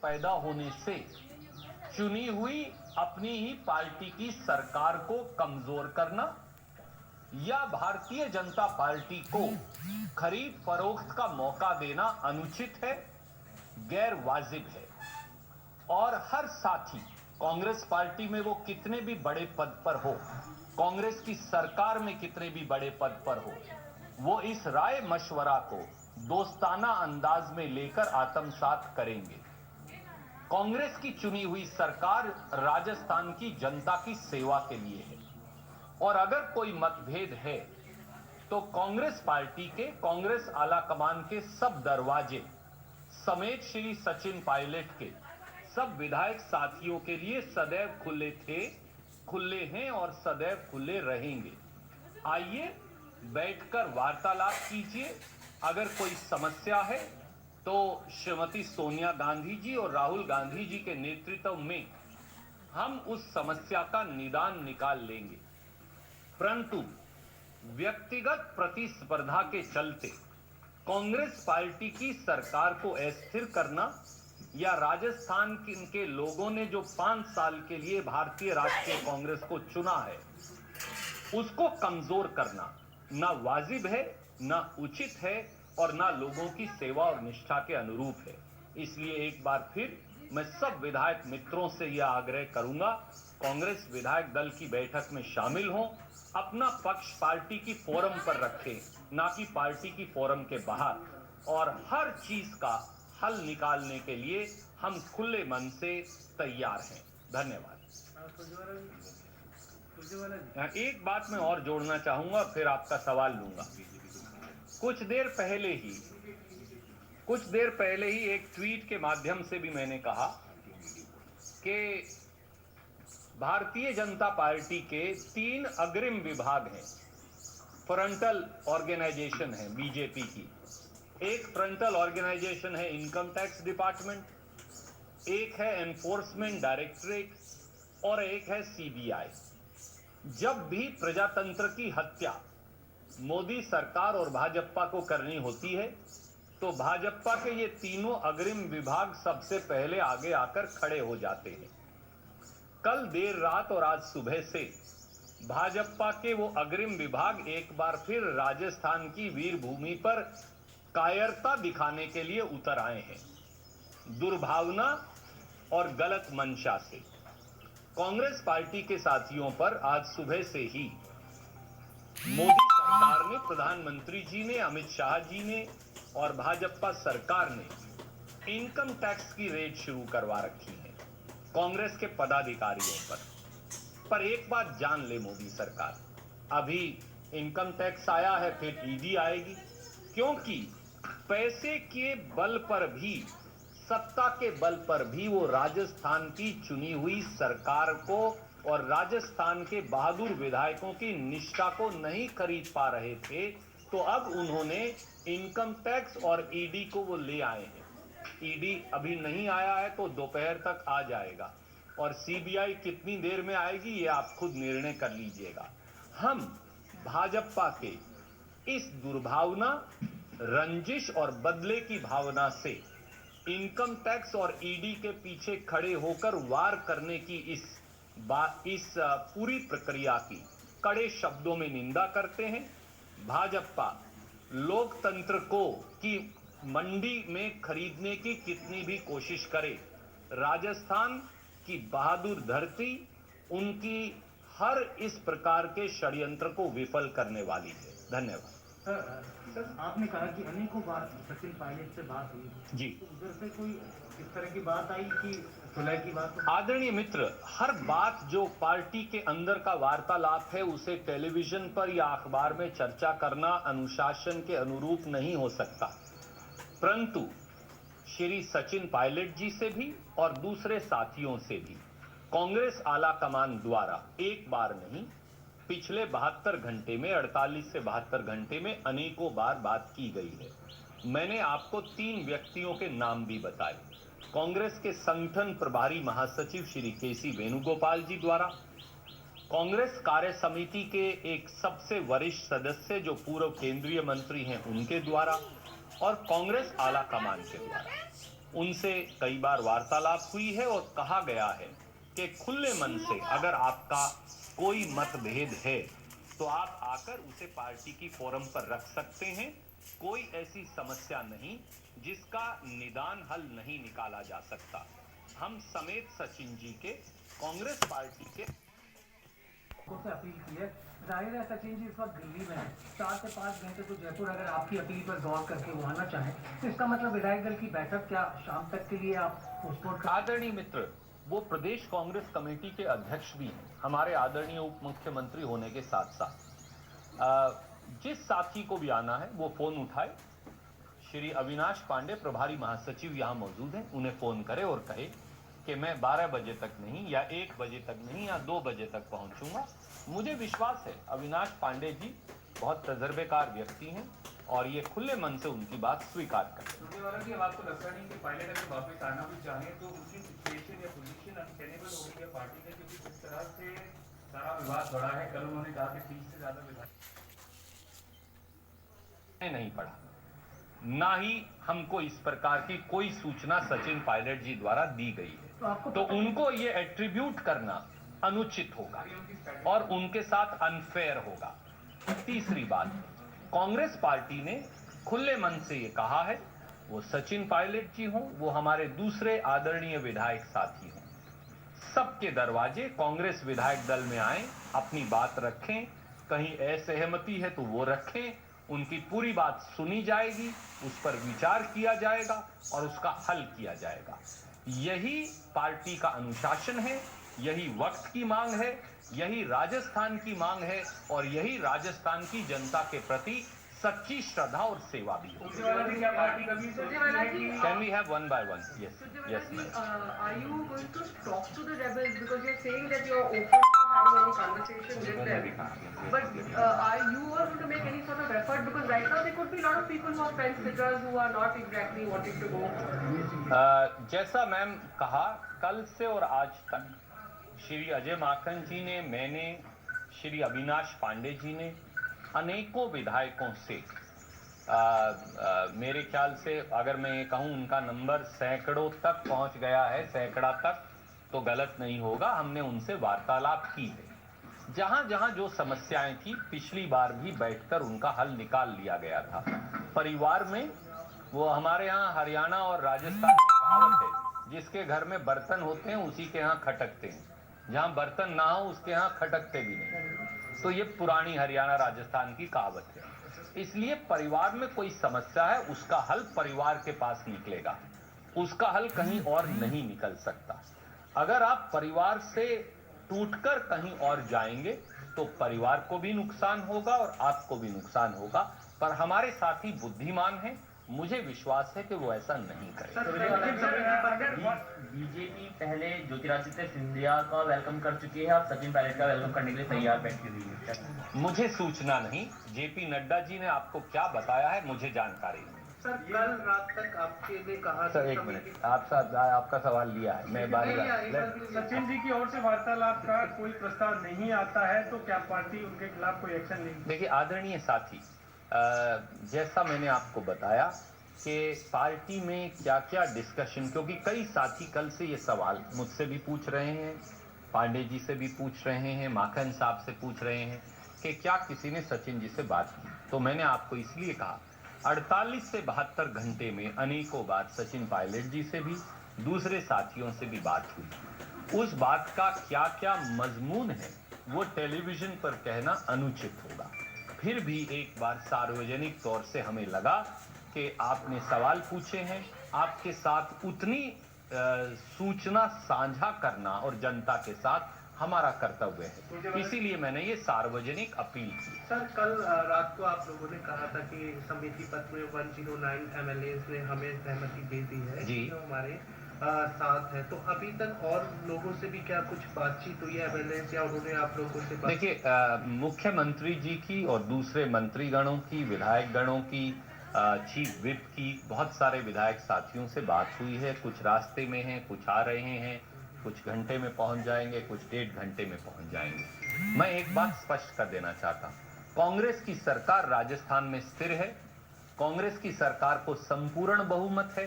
पैदा होने से चुनी हुई अपनी ही पार्टी की सरकार को कमजोर करना या भारतीय जनता पार्टी को खरीद फरोख्त का मौका देना अनुचित है, गैर वाजिब है। और हर साथी कांग्रेस पार्टी में वो कितने भी बड़े पद पर हो, कांग्रेस की सरकार में कितने भी बड़े पद पर हो, वो इस राय मशवरा को दोस्ताना अंदाज में लेकर आत्मसात करेंगे। कांग्रेस की चुनी हुई सरकार राजस्थान की जनता की सेवा के लिए है और अगर कोई मतभेद है तो कांग्रेस पार्टी के, कांग्रेस आलाकमान के सब दरवाजे समेत श्री सचिन पायलट के सब विधायक साथियों के लिए सदैव खुले थे, खुले हैं और सदैव खुले रहेंगे। आइए बैठकर वार्तालाप कीजिए। अगर कोई समस्या है तो श्रीमती सोनिया गांधी जी और राहुल गांधी जी के नेतृत्व में हम उस समस्या का निदान निकाल लेंगे। परंतु व्यक्तिगत प्रतिस्पर्धा के चलते कांग्रेस पार्टी की सरकार को अस्थिर करना या राजस्थान के लोगों ने जो 5 साल के लिए भारतीय राष्ट्रीय कांग्रेस को चुना है उसको कमजोर करना ना वाजिब है, ना उचित है और ना लोगों की सेवा और निष्ठा के अनुरूप है। इसलिए एक बार फिर मैं सब विधायक मित्रों से यह आग्रह करूंगा, कांग्रेस विधायक दल की बैठक में शामिल हों, अपना पक्ष पार्टी की फोरम पर रखें, ना कि पार्टी की फोरम के बाहर, और हर चीज का हल निकालने के लिए हम खुले मन से तैयार हैं। धन्यवाद। एक बात मैं और जोड़ना चाहूंगा, फिर आपका सवाल लूंगा। कुछ देर पहले ही एक ट्वीट के माध्यम से भी मैंने कहा कि भारतीय जनता पार्टी के 3 अग्रिम विभाग हैं, फ्रंटल ऑर्गेनाइजेशन है बीजेपी की। एक फ्रंटल ऑर्गेनाइजेशन है इनकम टैक्स डिपार्टमेंट, एक है एनफोर्समेंट डायरेक्टरेट और एक है सीबीआई। जब भी प्रजातंत्र की हत्या मोदी सरकार और भाजपा को करनी होती है तो भाजपा के ये तीनों अग्रिम विभाग सबसे पहले आगे आकर खड़े हो जाते हैं। कल देर रात और आज सुबह से भाजपा के वो अग्रिम विभाग एक बार फिर राजस्थान की वीर भूमि पर कायरता दिखाने के लिए उतर आए हैं, दुर्भावना और गलत मंशा से। कांग्रेस पार्टी के साथियों पर आज सुबह से ही मोदी सरकार ने, प्रधानमंत्री जी ने, अमित शाह जी ने और भाजपा सरकार ने इनकम टैक्स की रेड शुरू करवा रखी है कांग्रेस के पदाधिकारियों पर एक बात जान ले मोदी सरकार, अभी इनकम टैक्स आया है, फिर ईडी आएगी, क्योंकि पैसे के बल पर भी, सत्ता के बल पर भी वो राजस्थान की चुनी हुई सरकार को और राजस्थान के बहादुर विधायकों की निष्ठा को नहीं खरीद पा रहे थे, तो अब उन्होंने इनकम टैक्स और ईडी को वो ले आए हैं। ईडी अभी नहीं आया है तो दोपहर तक आ जाएगा और सीबीआई कितनी देर में आएगी ये आप खुद निर्णय कर लीजिएगा। हम भाजपा के इस दुर्भावना, रंजिश और बदले की भावना से इनकम टैक्स और ईडी के पीछे खड़े होकर वार करने की इस पूरी प्रक्रिया की कड़े शब्दों में निंदा करते हैं। भाजपा लोकतंत्र को की मंडी में खरीदने की कितनी भी कोशिश करे, राजस्थान की बहादुर धरती उनकी हर इस प्रकार के षड्यंत्र को विफल करने वाली है। धन्यवाद। सर, आपने कहा कि अनेकों बार सचिन पायलट से बात हुई जी, तो उधर से कोई इस तरह की बात आई कि सुलह की बात? आदरणीय मित्र, हर बात जो पार्टी के अंदर का वार्तालाप है उसे टेलीविजन पर या अखबार में चर्चा करना अनुशासन के अनुरूप नहीं हो सकता, परंतु श्री सचिन पायलट जी से भी और दूसरे साथियों से भी कांग्रेस आला कमान द्वारा एक बार नहीं, पिछले 72 घंटे में, 48 से 72 घंटे में अनेकों बार बात की गई है। मैंने आपको 3 व्यक्तियों के नाम भी बताए। कांग्रेस के संगठन प्रभारी महासचिव श्री केसी वेणुगोपाल जी द्वारा, कांग्रेस कार्य समिति के एक सबसे वरिष्ठ सदस्य जो पूर्व केंद्रीय मंत्री हैं उनके द्वारा और कांग्रेस आला कमान के द्वारा। उनसे कई बार वार्तालाप हुई है और कहा गया है कि खुले मन से अगर आपका कोई मतभेद है तो आप आकर उसे पार्टी की फोरम पर रख सकते हैं। कोई ऐसी समस्या नहीं जिसका निदान हल नहीं निकाला जा सकता। हम समेत सचिन जी के कांग्रेस पार्टी के से अपील की है। जाहिर है सचिन जी इस वक्त दिल्ली में है, 4 से 5 घंटे तो जयपुर अगर आपकी अपील पर गौर करके वो आना चाहें तो इसका मतलब विधायक दल की बैठक क्या शाम तक के लिए आप पोस्टपोन कर। आदरणीय मित्र, वो प्रदेश कांग्रेस कमेटी के अध्यक्ष भी हैं, हमारे आदरणीय उप मुख्यमंत्री होने के साथ साथ। जिस साथी को भी आना है वो फोन उठाए। श्री अविनाश पांडे प्रभारी महासचिव यहाँ मौजूद हैं, उन्हें फोन करे और कहे कि मैं 12 बजे तक नहीं या 1 बजे तक नहीं या 2 बजे तक पहुंचूंगा। मुझे विश्वास है अविनाश पांडे जी बहुत तजर्बेकार व्यक्ति हैं और ये खुले मन से उनकी बात स्वीकार करें। कि अब आपको लगता नहीं कि पायलट अगर वापस आना भी चाहे तो उसकी सिचुएशन या पोजीशन अनटेनेबल हो गई है पार्टी में, क्योंकि जिस तरह से सारा विवाद बढ़ा है। कल उन्होंने कहा कि 30 से ज्यादा विधायक नहीं पड़ा, ना ही हमको इस प्रकार की कोई सूचना सचिन पायलट जी द्वारा दी गई है, तो उनको ये एट्रीब्यूट करना अनुचित होगा और उनके साथ अनफेयर होगा। तीसरी बात, कांग्रेस पार्टी ने खुले मन से ये कहा है, वो सचिन पायलट जी हों, वो हमारे दूसरे आदरणीय विधायक साथी हों, सबके दरवाजे कांग्रेस विधायक दल में आए, अपनी बात रखें। कहीं असहमति है तो वो रखें, उनकी पूरी बात सुनी जाएगी, उस पर विचार किया जाएगा और उसका हल किया जाएगा। यही पार्टी का अनुशासन है, यही वक्त की मांग है, यही राजस्थान की मांग है और यही राजस्थान की जनता के प्रति सच्ची श्रद्धा और सेवा भी है। क्या पार्टी कभी सोचती है कि Can we have one by one? Yes. Yes, Suryavalaji, ma'am. are you going to talk to the rebels because you're saying that you're open to having any conversation with them? But are you going to make any sort of effort, because right now there could be a lot of people who are fence sitters who are not exactly wanting to go. जैसा ma'am कहा, कल से और आज तक श्री अजय माकन जी ने, मैंने, श्री अविनाश पांडे जी ने अनेकों विधायकों से मेरे ख्याल से अगर मैं ये कहूं उनका नंबर सैकड़ों तक पहुंच गया है, सैकड़ा तक तो गलत नहीं होगा, हमने उनसे वार्तालाप की है। जहां जहां जो समस्याएं थी पिछली बार भी बैठकर उनका हल निकाल लिया गया था। परिवार में वो हमारे यहाँ हरियाणा और राजस्थान में कहावत है, जिसके घर में बर्तन होते हैं उसी के यहाँ खटकते हैं, जहां बर्तन ना हो उसके यहाँ खटकते भी नहीं। तो ये पुरानी हरियाणा राजस्थान की कहावत है। इसलिए परिवार में कोई समस्या है, उसका हल परिवार के पास निकलेगा, उसका हल कहीं और नहीं निकल सकता। अगर आप परिवार से टूटकर कहीं और जाएंगे तो परिवार को भी नुकसान होगा और आपको भी नुकसान होगा। पर हमारे साथी बुद्धिमान हैं, मुझे विश्वास है कि वो ऐसा नहीं करेंगे। बीजेपी पहले ज्योतिरादित्य सिंधिया का वेलकम कर चुकी है, अब सचिन पायलट का वेलकम करने के लिए तैयार बैठी हुई है। मुझे सूचना नहीं, जेपी नड्डा जी ने आपको क्या बताया है मुझे जानकारी नहीं। सर कल रात तक आपके ने कहा सर एक मिनट, आपका सवाल लिया है, मैं बारी सचिन जी की ओर से वार्तालाप का कोई प्रस्ताव नहीं आता है तो क्या पार्टी उनके खिलाफ कोई एक्शन लेगी? देखिए आदरणीय साथी, जैसा मैंने आपको बताया कि पार्टी में क्या क्या डिस्कशन, क्योंकि कई साथी कल से ये सवाल मुझसे भी पूछ रहे हैं, पांडे जी से भी पूछ रहे हैं, माखन साहब से पूछ रहे हैं कि क्या किसी ने सचिन जी से बात की। तो मैंने आपको इसलिए कहा 48 से 72 घंटे में अनेकों बार सचिन पायलट जी से भी, दूसरे साथियों से भी बात हुई। उस बात का क्या क्या मजमून है वो टेलीविजन पर कहना अनुचित होगा। फिर भी एक बार सार्वजनिक तौर से हमें लगा कि आपने सवाल पूछे हैं, आपके साथ उतनी सूचना साझा करना और जनता के साथ हमारा कर्तव्य है, इसीलिए मैंने ये सार्वजनिक अपील की। सर कल रात को आप लोगों ने कहा था कि समिति पत्र में 109 MLAs ने हमें सहमति दे दी है जी, जो हमारे साथ है, तो अभी तक और लोगों से भी क्या कुछ बातचीत हुई है MLAs या उन्होंने आप लोगों से देखिए मुख्यमंत्री जी की और दूसरे मंत्रीगणों की, विधायक गणों की, चीफ विप की, बहुत सारे विधायक साथियों से बात हुई है। कुछ रास्ते में हैं, कुछ आ रहे हैं, कुछ घंटे में पहुंच जाएंगे, कुछ 1.5 घंटे में पहुंच जाएंगे। मैं एक बात स्पष्ट कर देना चाहता हूं, कांग्रेस की सरकार राजस्थान में स्थिर है, कांग्रेस की सरकार को संपूर्ण बहुमत है।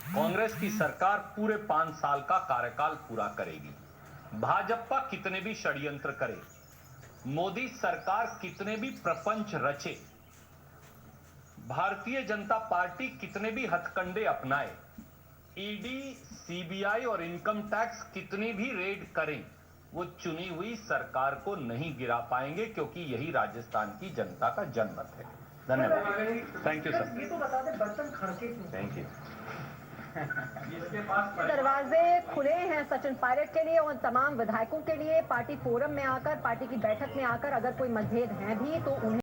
कांग्रेस की सरकार पूरे 5 साल का कार्यकाल पूरा करेगी। भाजपा कितने भी षड्यंत्र करे, मोदी सरकार कितने भी प्रपंच रचे, भारतीय जनता पार्टी कितने भी हथकंडे अपनाए, ईडी, सीबीआई और इनकम टैक्स कितनी भी रेड करें, वो चुनी हुई सरकार को नहीं गिरा पाएंगे, क्योंकि यही राजस्थान की जनता का जनमत है। धन्यवाद। Thank you sir. ये तो बता दें बर्तन खड़के क्यों? Thank you. दरवाजे खुले हैं सचिन पायलट के लिए और तमाम विधायकों के लिए। पार्टी फोरम में आकर, पार्टी की बैठक में आकर अगर कोई मतभेद है भी तो उन्हें